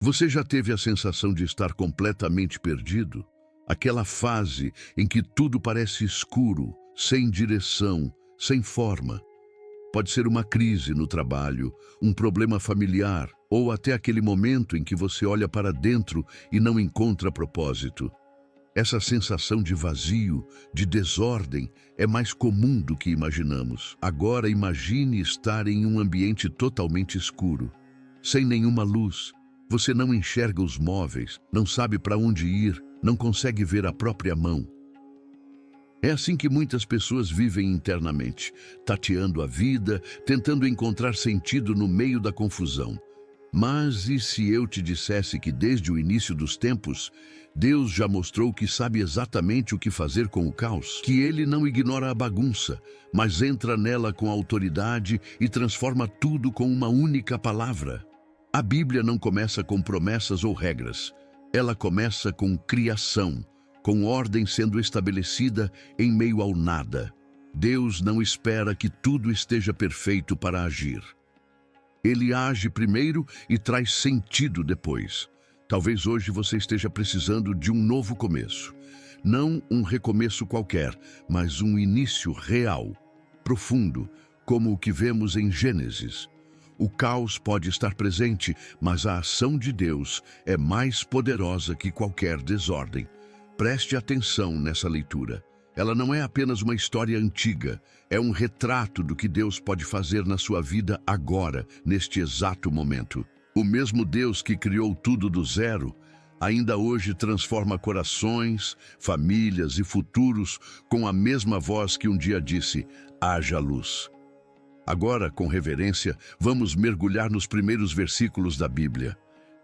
Você já teve a sensação de estar completamente perdido? Aquela fase em que tudo parece escuro, sem direção, sem forma. Pode ser uma crise no trabalho, um problema familiar, ou até aquele momento em que você olha para dentro e não encontra propósito. Essa sensação de vazio, de desordem, é mais comum do que imaginamos. Agora imagine estar em um ambiente totalmente escuro, sem nenhuma luz. Você não enxerga os móveis, não sabe para onde ir, não consegue ver a própria mão. É assim que muitas pessoas vivem internamente, tateando a vida, tentando encontrar sentido no meio da confusão. Mas e se eu te dissesse que desde o início dos tempos, Deus já mostrou que sabe exatamente o que fazer com o caos? Que Ele não ignora a bagunça, mas entra nela com autoridade e transforma tudo com uma única palavra. A Bíblia não começa com promessas ou regras. Ela começa com criação, com ordem sendo estabelecida em meio ao nada. Deus não espera que tudo esteja perfeito para agir. Ele age primeiro e traz sentido depois. Talvez hoje você esteja precisando de um novo começo. Não um recomeço qualquer, mas um início real, profundo, como o que vemos em Gênesis. O caos pode estar presente, mas a ação de Deus é mais poderosa que qualquer desordem. Preste atenção nessa leitura. Ela não é apenas uma história antiga, é um retrato do que Deus pode fazer na sua vida agora, neste exato momento. O mesmo Deus que criou tudo do zero, ainda hoje transforma corações, famílias e futuros com a mesma voz que um dia disse: haja luz. Agora, com reverência, vamos mergulhar nos primeiros versículos da Bíblia.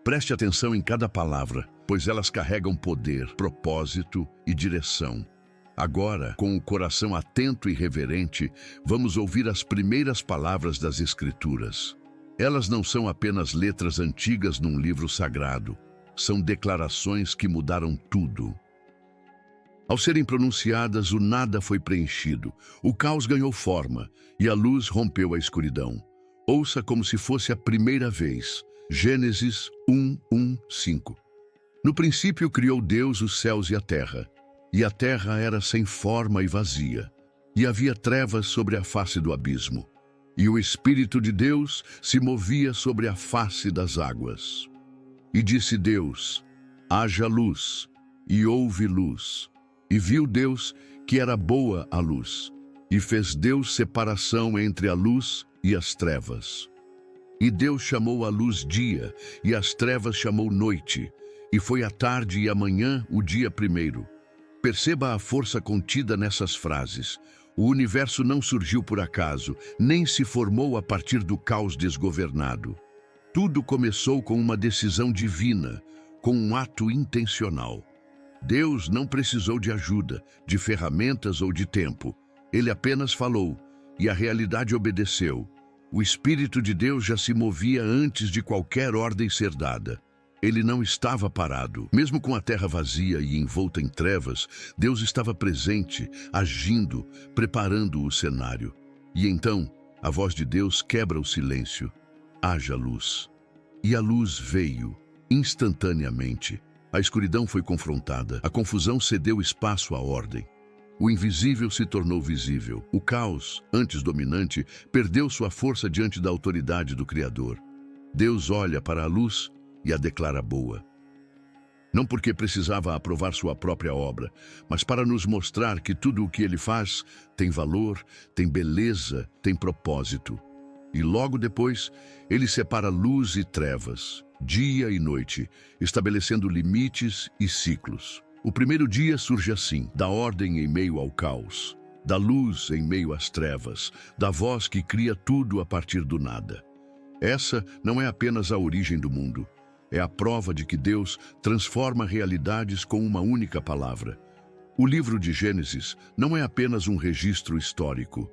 Preste atenção em cada palavra, pois elas carregam poder, propósito e direção. Agora, com o coração atento e reverente, vamos ouvir as primeiras palavras das Escrituras. Elas não são apenas letras antigas num livro sagrado, são declarações que mudaram tudo. Ao serem pronunciadas, o nada foi preenchido, o caos ganhou forma e a luz rompeu a escuridão. Ouça como se fosse a primeira vez. Gênesis 1:5. No princípio criou Deus os céus e a terra era sem forma e vazia, e havia trevas sobre a face do abismo, e o Espírito de Deus se movia sobre a face das águas. E disse Deus: haja luz, e houve luz. E viu Deus que era boa a luz, e fez Deus separação entre a luz e as trevas. E Deus chamou a luz dia, e as trevas chamou noite, e foi a tarde e a manhã o dia primeiro. Perceba a força contida nessas frases. O universo não surgiu por acaso, nem se formou a partir do caos desgovernado. Tudo começou com uma decisão divina, com um ato intencional. Deus não precisou de ajuda, de ferramentas ou de tempo. Ele apenas falou, e a realidade obedeceu. O Espírito de Deus já se movia antes de qualquer ordem ser dada. Ele não estava parado. Mesmo com a terra vazia e envolta em trevas, Deus estava presente, agindo, preparando o cenário. E então, a voz de Deus quebra o silêncio. Haja luz. E a luz veio, instantaneamente. A escuridão foi confrontada, a confusão cedeu espaço à ordem. O invisível se tornou visível. O caos, antes dominante, perdeu sua força diante da autoridade do Criador. Deus olha para a luz e a declara boa. Não porque precisava aprovar sua própria obra, mas para nos mostrar que tudo o que Ele faz tem valor, tem beleza, tem propósito. E logo depois, Ele separa luz e trevas, dia e noite, estabelecendo limites e ciclos. O primeiro dia surge assim, da ordem em meio ao caos, da luz em meio às trevas, da voz que cria tudo a partir do nada. Essa não é apenas a origem do mundo, é a prova de que Deus transforma realidades com uma única palavra. O livro de Gênesis não é apenas um registro histórico.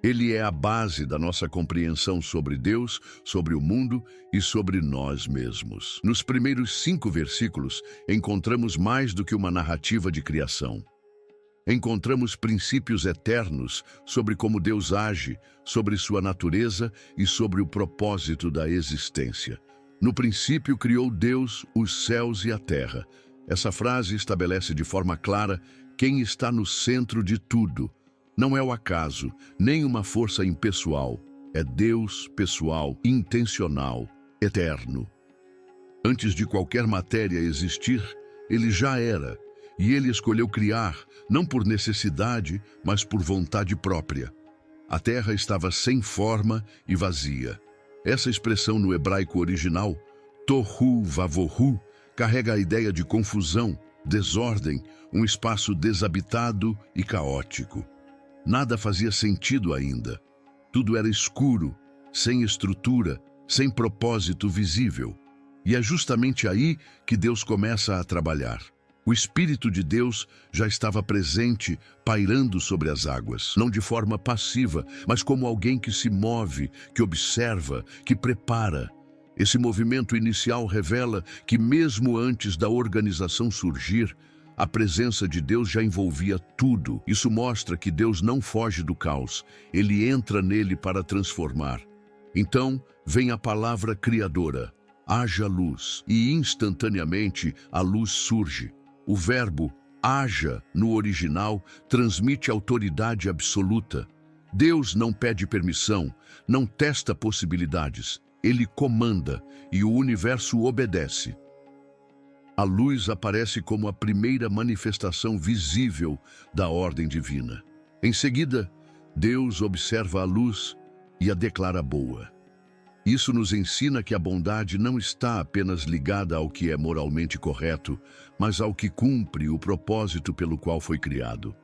Ele é a base da nossa compreensão sobre Deus, sobre o mundo e sobre nós mesmos. Nos primeiros 5 versículos, encontramos mais do que uma narrativa de criação. Encontramos princípios eternos sobre como Deus age, sobre sua natureza e sobre o propósito da existência. No princípio criou Deus os céus e a terra. Essa frase estabelece de forma clara quem está no centro de tudo. Não é o acaso, nem uma força impessoal. É Deus pessoal, intencional, eterno. Antes de qualquer matéria existir, ele já era. E ele escolheu criar, não por necessidade, mas por vontade própria. A terra estava sem forma e vazia. Essa expressão no hebraico original, tohu vavohu, carrega a ideia de confusão, desordem, um espaço desabitado e caótico. Nada fazia sentido ainda. Tudo era escuro, sem estrutura, sem propósito visível. E é justamente aí que Deus começa a trabalhar. O Espírito de Deus já estava presente, pairando sobre as águas, não de forma passiva, mas como alguém que se move, que observa, que prepara. Esse movimento inicial revela que, mesmo antes da organização surgir, a presença de Deus já envolvia tudo. Isso mostra que Deus não foge do caos, ele entra nele para transformar. Então, vem a palavra criadora, haja luz, e instantaneamente a luz surge. O verbo haja, no original, transmite autoridade absoluta. Deus não pede permissão, não testa possibilidades. Ele comanda e o universo obedece. A luz aparece como a primeira manifestação visível da ordem divina. Em seguida, Deus observa a luz e a declara boa. Isso nos ensina que a bondade não está apenas ligada ao que é moralmente correto, mas ao que cumpre o propósito pelo qual foi criado.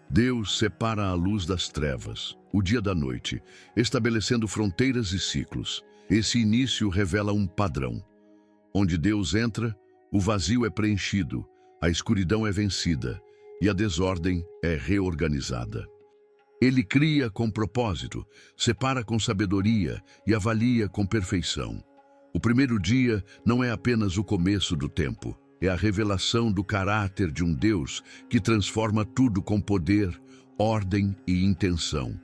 Deus separa a luz das trevas, o dia da noite, estabelecendo fronteiras e ciclos. Esse início revela um padrão. Onde Deus entra, o vazio é preenchido, a escuridão é vencida e a desordem é reorganizada. Ele cria com propósito, separa com sabedoria e avalia com perfeição. O primeiro dia não é apenas o começo do tempo, é a revelação do caráter de um Deus que transforma tudo com poder, ordem e intenção.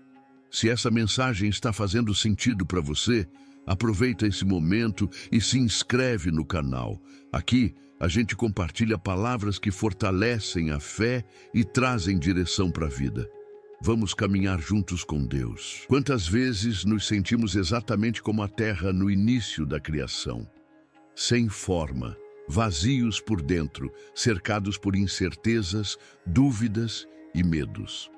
Se essa mensagem está fazendo sentido para você, aproveita esse momento e se inscreve no canal. Aqui, a gente compartilha palavras que fortalecem a fé e trazem direção para a vida. Vamos caminhar juntos com Deus. Quantas vezes nos sentimos exatamente como a terra no início da criação? Sem forma, vazios por dentro, cercados por incertezas, dúvidas e medos.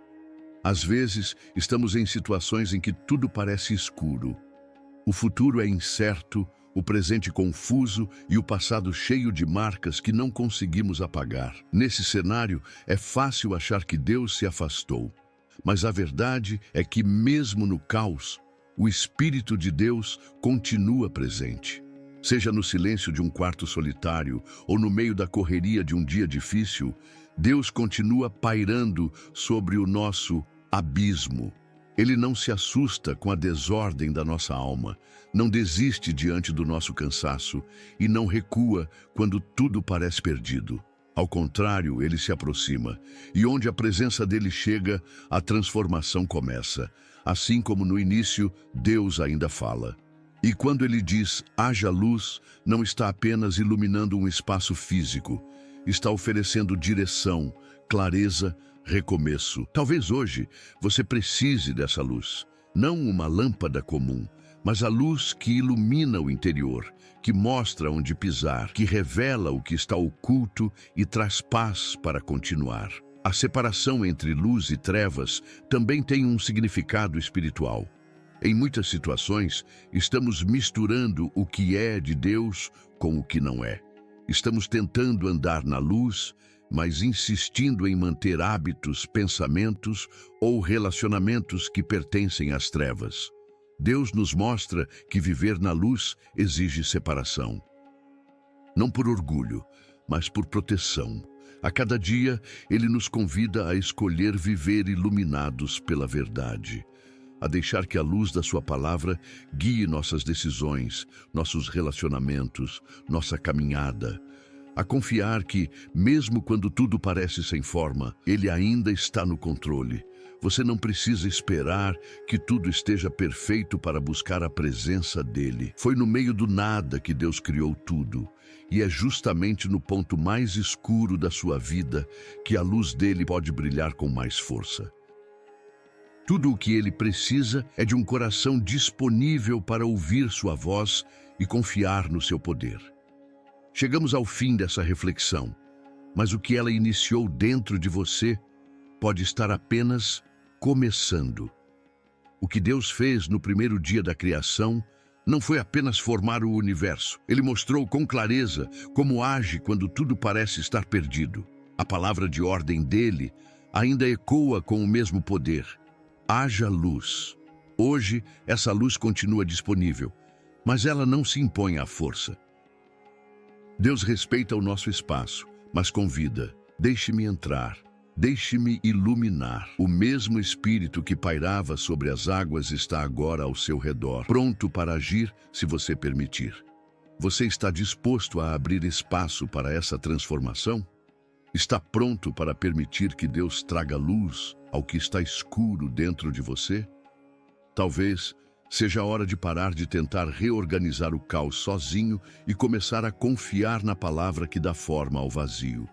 Às vezes, estamos em situações em que tudo parece escuro. O futuro é incerto, o presente confuso e o passado cheio de marcas que não conseguimos apagar. Nesse cenário, é fácil achar que Deus se afastou. Mas a verdade é que, mesmo no caos, o Espírito de Deus continua presente. Seja no silêncio de um quarto solitário ou no meio da correria de um dia difícil, Deus continua pairando sobre o nosso abismo. Ele não se assusta com a desordem da nossa alma, não desiste diante do nosso cansaço e não recua quando tudo parece perdido. Ao contrário, ele se aproxima, e onde a presença dele chega, a transformação começa. Assim como no início, Deus ainda fala. E quando ele diz, haja luz, não está apenas iluminando um espaço físico, está oferecendo direção, clareza, recomeço. Talvez hoje você precise dessa luz, não uma lâmpada comum, mas a luz que ilumina o interior, que mostra onde pisar, que revela o que está oculto e traz paz para continuar. A separação entre luz e trevas também tem um significado espiritual. Em muitas situações, estamos misturando o que é de Deus com o que não é. Estamos tentando andar na luz, mas insistindo em manter hábitos, pensamentos ou relacionamentos que pertencem às trevas. Deus nos mostra que viver na luz exige separação. Não por orgulho, mas por proteção. A cada dia, Ele nos convida a escolher viver iluminados pela verdade, a deixar que a luz da Sua palavra guie nossas decisões, nossos relacionamentos, nossa caminhada, a confiar que, mesmo quando tudo parece sem forma, Ele ainda está no controle. Você não precisa esperar que tudo esteja perfeito para buscar a presença dele. Foi no meio do nada que Deus criou tudo. E é justamente no ponto mais escuro da sua vida que a luz dele pode brilhar com mais força. Tudo o que ele precisa é de um coração disponível para ouvir sua voz e confiar no seu poder. Chegamos ao fim dessa reflexão, mas o que ela iniciou dentro de você pode estar apenas começando. O que Deus fez no primeiro dia da criação não foi apenas formar o universo. Ele mostrou com clareza como age quando tudo parece estar perdido. A palavra de ordem dele ainda ecoa com o mesmo poder. Haja luz. Hoje, essa luz continua disponível, mas ela não se impõe à força. Deus respeita o nosso espaço, mas convida: deixe-me entrar, deixe-me iluminar. O mesmo Espírito que pairava sobre as águas está agora ao seu redor, pronto para agir se você permitir. Você está disposto a abrir espaço para essa transformação? Está pronto para permitir que Deus traga luz ao que está escuro dentro de você? Talvez seja a hora de parar de tentar reorganizar o caos sozinho e começar a confiar na palavra que dá forma ao vazio.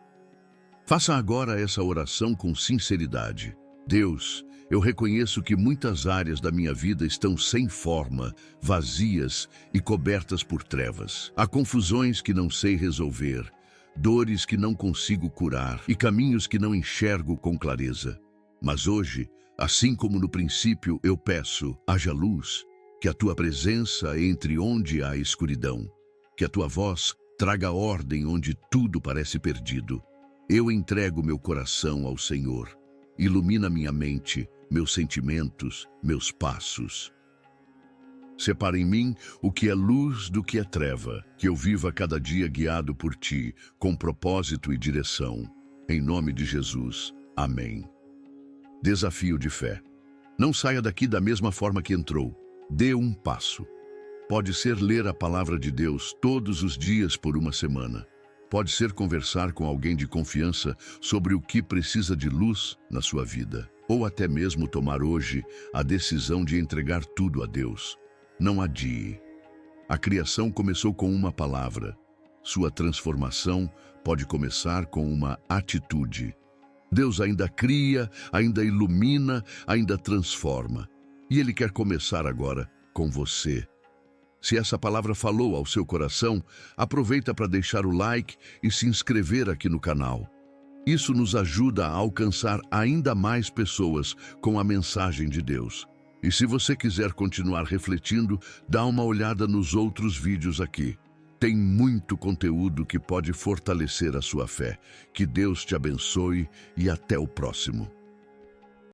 Faça agora essa oração com sinceridade. Deus, eu reconheço que muitas áreas da minha vida estão sem forma, vazias e cobertas por trevas. Há confusões que não sei resolver, dores que não consigo curar e caminhos que não enxergo com clareza. Mas hoje, assim como no princípio, eu peço: haja luz, que a tua presença entre onde há escuridão, que a tua voz traga ordem onde tudo parece perdido. Eu entrego meu coração ao Senhor. Ilumina minha mente, meus sentimentos, meus passos. Separa em mim o que é luz do que é treva, que eu viva cada dia guiado por ti, com propósito e direção. Em nome de Jesus. Amém. Desafio de fé. Não saia daqui da mesma forma que entrou. Dê um passo. Pode ser ler a palavra de Deus todos os dias por uma semana. Pode ser conversar com alguém de confiança sobre o que precisa de luz na sua vida. Ou até mesmo tomar hoje a decisão de entregar tudo a Deus. Não adie. A criação começou com uma palavra. Sua transformação pode começar com uma atitude. Deus ainda cria, ainda ilumina, ainda transforma. E Ele quer começar agora com você. Se essa palavra falou ao seu coração, aproveita para deixar o like e se inscrever aqui no canal. Isso nos ajuda a alcançar ainda mais pessoas com a mensagem de Deus. E se você quiser continuar refletindo, dá uma olhada nos outros vídeos aqui. Tem muito conteúdo que pode fortalecer a sua fé. Que Deus te abençoe e até o próximo.